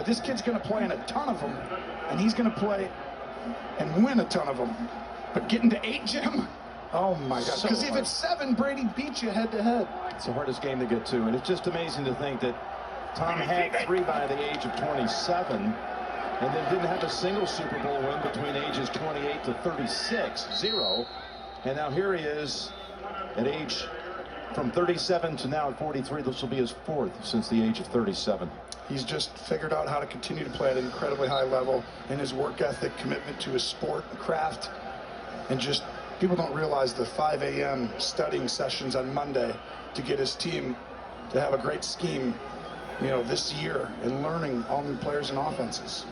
But this kid's going to play in a ton of them, and he's going to play and win a ton of them. But getting to 8, Jim, oh my God. Because if it's 7, Brady beats you head-to-head. It's the hardest game to get to, and it's just amazing to think that Tom had 3 by the age of 27, and then didn't have a single Super Bowl win between ages 28 to 36, 0. And now here he is at age from 37 to now at 43. This will be his 4th since the age of 37. He's just figured out how to continue to play at an incredibly high level in his work ethic, commitment to his sport and craft, and just people don't realize the 5 a.m. studying sessions on Monday to get his team to have a great scheme, you know, this year, and learning all new players and offenses.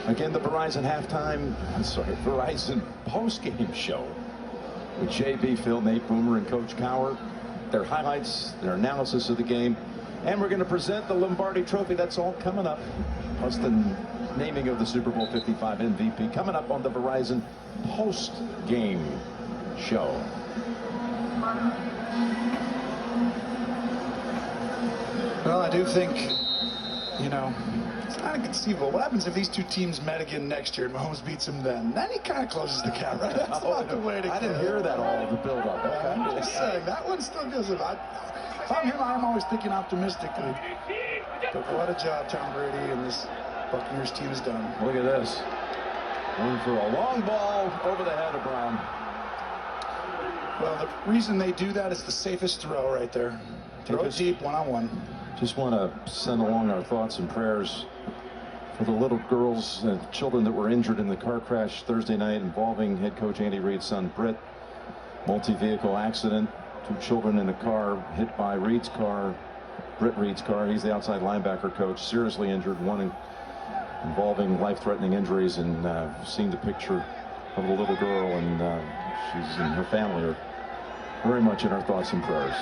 Again, the Verizon post-game show with JB, Phil, Nate Boomer, and Coach Cowher. Their highlights, their analysis of the game. And we're going to present the Lombardi Trophy. That's all coming up. Plus the naming of the Super Bowl 55 MVP coming up on the Verizon post-game show. Well, I do think, you know, it's not inconceivable. What happens if these two teams met again next year and Mahomes beats them then? Then he kind of closes the gap, right? That's not the way to go. I didn't hear that all of the build-up. Okay. I'm just saying, that one still goes. If I'm him, I'm always thinking optimistically. But what a job Tom Brady and this Buccaneers team has done. Look at this. Going for a long ball over the head of Brown. Well, the reason they do that is the safest throw right there. Throw it deep, one-on-one. Just want to send along our thoughts and prayers for the little girls and children that were injured in the car crash Thursday night involving head coach Andy Reid's son, Britt. Multi-vehicle accident. 2 children in a car hit by Reid's car, Britt Reid's car. He's the outside linebacker coach, seriously injured, one involving life-threatening injuries, and seeing the picture of the little girl, and she's and her family are very much in our thoughts and prayers.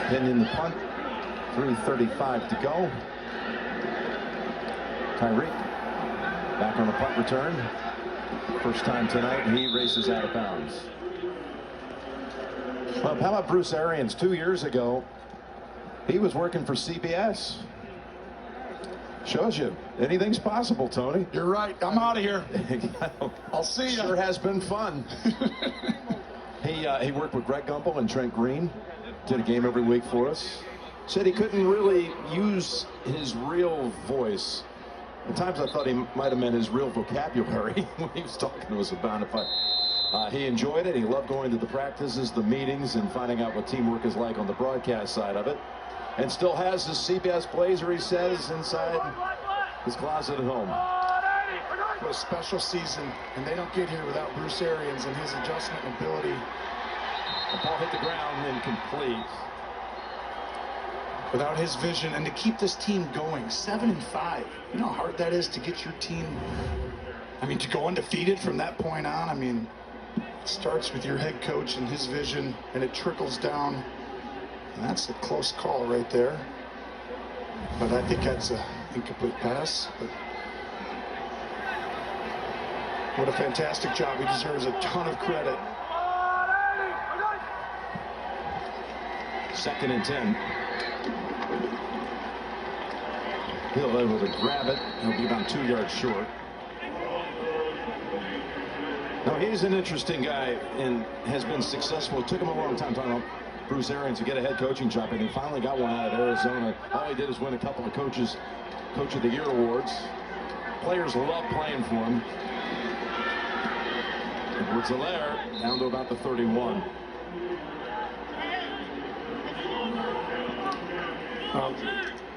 Opinion the punt, 3:35 to go. Tyreek back on the punt return. First time tonight, he races out of bounds. Well, how about Bruce Arians? 2 years ago, he was working for CBS. Shows you anything's possible, Tony. You're right. I'm out of here. I'll see you. Sure has been fun. He worked with Greg Gumbel and Trent Green. Did a game every week for us. Said he couldn't really use his real voice. At times I thought he might have meant his real vocabulary when he was talking to us about it, but he enjoyed it. He loved going to the practices, the meetings, and finding out what teamwork is like on the broadcast side of it. And still has his CBS blazer, he says, inside his closet at home. What a special season, and they don't get here without Bruce Arians and his adjustment ability. The ball hit the ground incomplete. Without his vision, and to keep this team going, 7-5. You know how hard that is to get your team, I mean, to go undefeated from that point on. I mean, it starts with your head coach and his vision, and it trickles down. And that's a close call right there. But I think that's an incomplete pass. But what a fantastic job. He deserves a ton of credit. 2nd and 10. He'll able to grab it. He'll be about 2 yards short. Now, he's an interesting guy and has been successful. It took him a long time, talking about Bruce Arians, to get a head coaching job, and he finally got one out of Arizona. All he did is win a couple of Coach of the Year awards. Players love playing for him. Edwards-Helaire down to about the 31.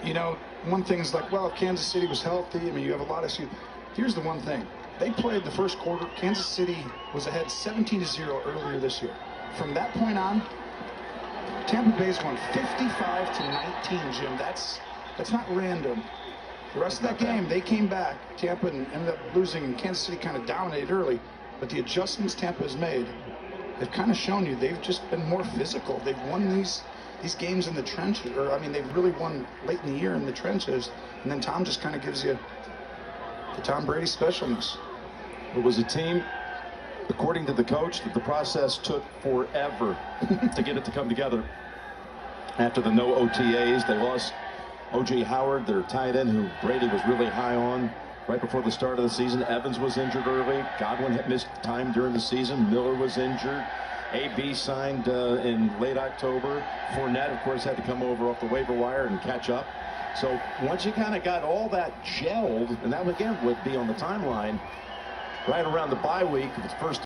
You know, one thing's like, well, if Kansas City was healthy, I mean, you have a lot of issues. Here's the one thing. They played the first quarter. Kansas City was ahead 17-0 earlier this year. From that point on, Tampa Bay's won 55-19, Jim. That's not random. The rest of that game, they came back. Tampa ended up losing, and Kansas City kind of dominated early. But the adjustments Tampa has made, they've kind of shown you they've just been more physical. They've won these games in the trenches, or I mean, they've really won late in the year in the trenches, and then Tom just kind of gives you the Tom Brady specialness. It was a team According to the coach, the process took forever to get it to come together. After the no OTAs, they lost O.J. Howard, their tight end, who Brady was really high on right before the start of the season. Evans was injured early. Godwin had missed time during the season. Miller was injured. A.B. signed in late October. Fournette, of course, had to come over off the waiver wire and catch up. So once you kind of got all that gelled, and that again would be on the timeline right around the bye week, the first